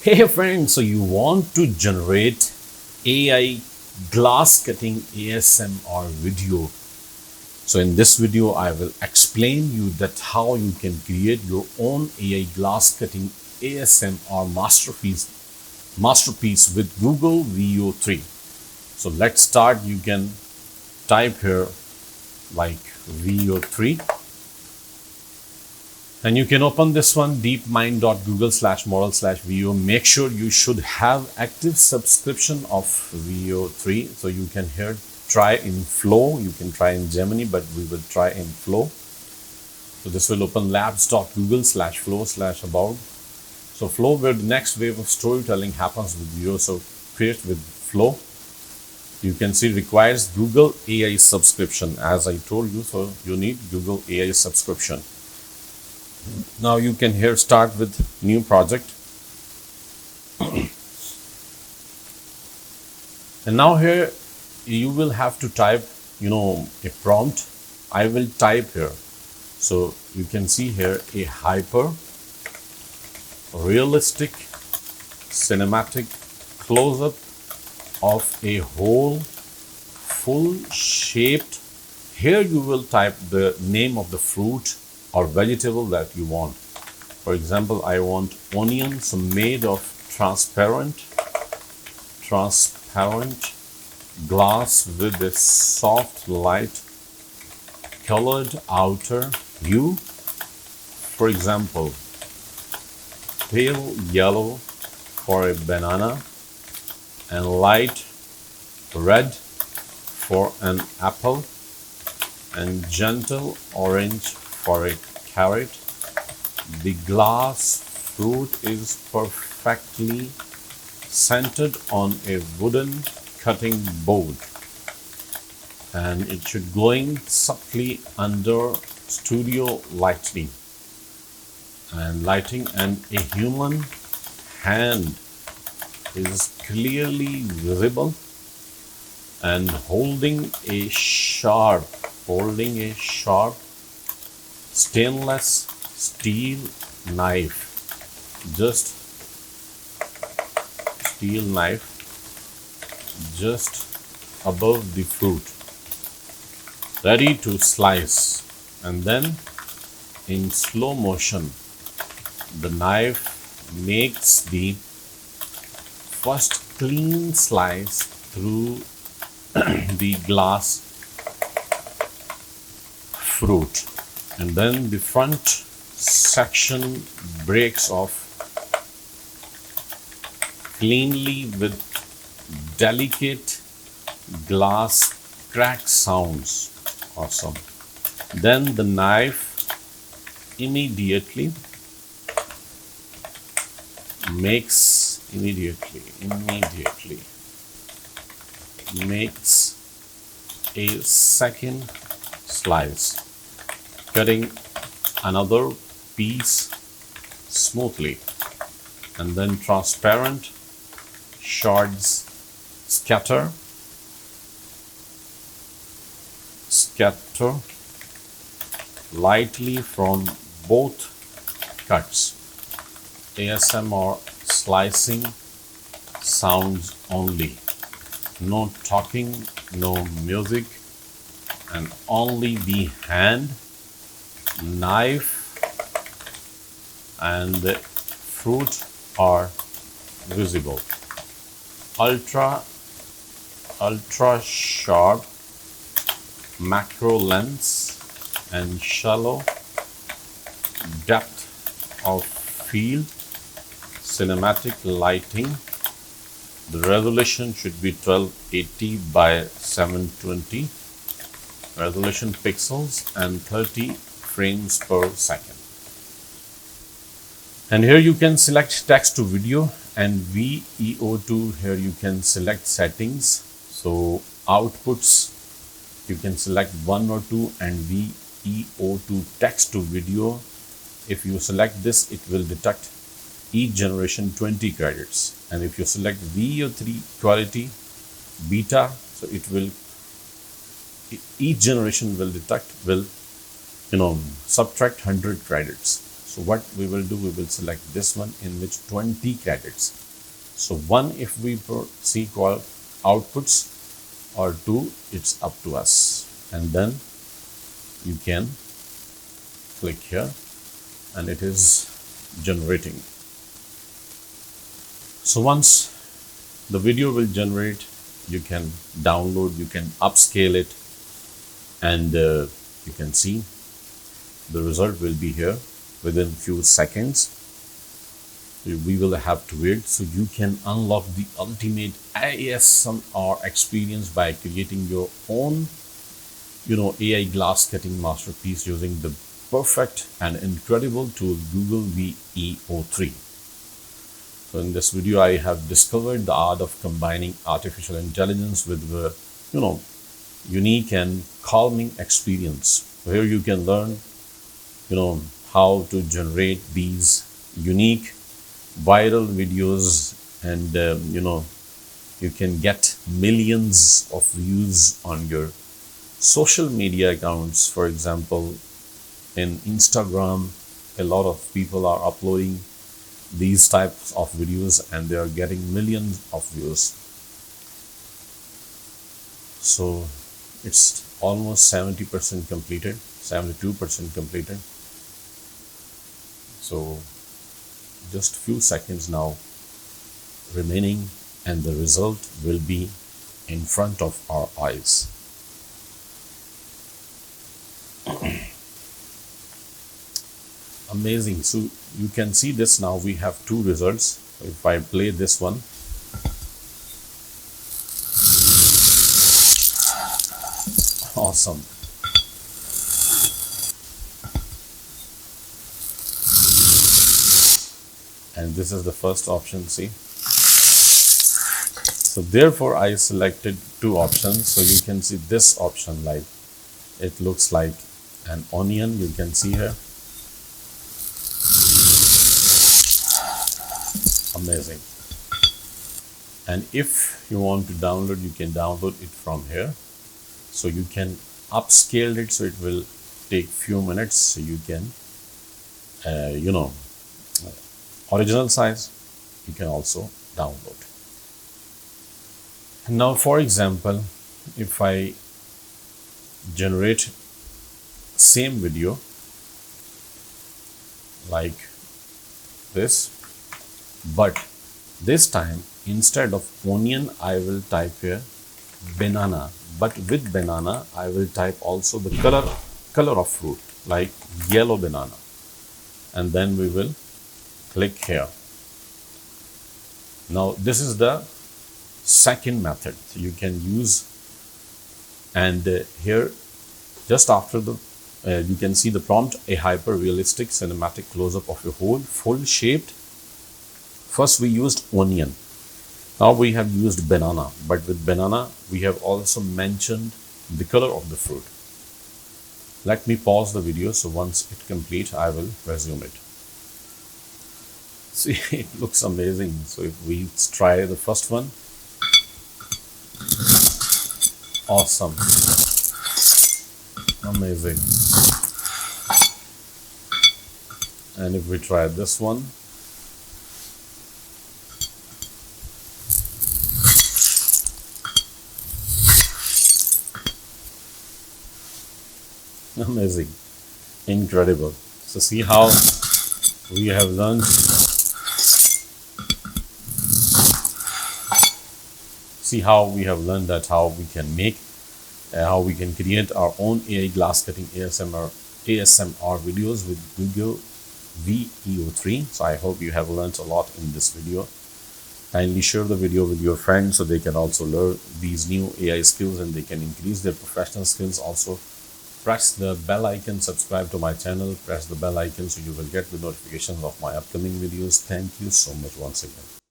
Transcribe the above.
Hey friend, so you want to generate AI glass cutting ASMR video. So in this video, I will explain you that how you can create your own AI glass cutting ASMR masterpiece with Google VEO 3. So let's start. You can type here like VEO 3. And you can open this one, deepmind.google/model/VEO. Make sure you should have active subscription of VEO 3. So you can here try in Flow. You can try in Gemini, but we will try in Flow. So this will open labs.google/flow/about. So Flow, where the next wave of storytelling happens with VEO. So create with Flow. You can see requires Google AI subscription. As I told you, so you need Google AI subscription. Now you can here start with new project. And now here you will have to type, a prompt. I will type here. So you can see here a hyper realistic cinematic close-up of a whole full shaped. Here you will type the name of the fruit or vegetable that you want. For example, I want onions made of transparent glass with a soft light colored outer hue. For example, pale yellow for a banana and light red for an apple and gentle orange for a carrot. The glass fruit is perfectly centered on a wooden cutting board, and it should glowing subtly under studio lighting, and a human hand is clearly visible and holding a sharp stainless steel knife, just above the fruit, ready to slice. And then in slow motion the knife makes the first clean slice through the glass fruit, and then the front section breaks off cleanly with delicate glass crack sounds. Awesome. Then the knife immediately makes a second slice, cutting another piece smoothly, and then transparent shards scatter lightly from both cuts. ASMR slicing sounds only, no talking, no music, and only the hand, knife, and the fruit are visible. Ultra sharp macro lens and shallow depth of field cinematic lighting. The resolution should be 1280 by 720 resolution pixels and 30 frames per second. And here you can select text to video and VEO2. Here you can select settings. So outputs you can select 1 or 2, and VEO2 text to video. If you select this, it will detect each generation 20 credits. And if you select VEO3 quality beta, so each generation will subtract 100 credits. So what we will do, we will select this one in which 20 credits. So 1 if we see call outputs, or 2 it's up to us. And then you can click here and it is generating. So once the video will generate, you can download, you can upscale it, and you can see the result will be here within few seconds. We will have to wait. So you can unlock the ultimate ASMR experience by creating your own AI glass cutting masterpiece using the perfect and incredible tool Google VEO 3. So in this video, I have discovered the art of combining artificial intelligence with the unique and calming experience. So here you can learn how to generate these unique viral videos, and you can get millions of views on your social media accounts. For example, in Instagram, a lot of people are uploading these types of videos and they are getting millions of views. So it's almost 70% completed, 72% completed. So just few seconds now remaining and the result will be in front of our eyes. Amazing. So you can see this now. We have 2 results. If I play this one, awesome. And this is the first option, see. So therefore I selected 2 options. So you can see this option, like it looks like an onion, you can see here. Amazing. And if you want to download, you can download it from here. So you can upscale it, so it will take few minutes. So you can original size you can also download. And now for example, if I generate same video like this, but this time instead of onion I will type here banana, but with banana I will type also the color of fruit, like yellow banana, and then we will click here. Now this is the second method you can use, and here just after the you can see the prompt, a hyper realistic cinematic close-up of a whole full shaped. First we used onion, now we have used banana, but with banana we have also mentioned the color of the fruit. Let me pause the video, so once it complete I will resume it. See, it looks amazing. So if we try the first one, awesome, amazing. And if we try this one, amazing, incredible. So see how we have learned, that how we can make, how we can create our own AI glass cutting ASMR videos with Google VEO 3. So I hope you have learned a lot in this video. Kindly share the video with your friends so they can also learn these new AI skills and they can increase their professional skills. Also, press the bell icon, subscribe to my channel, press the bell icon so you will get the notifications of my upcoming videos. Thank you so much once again.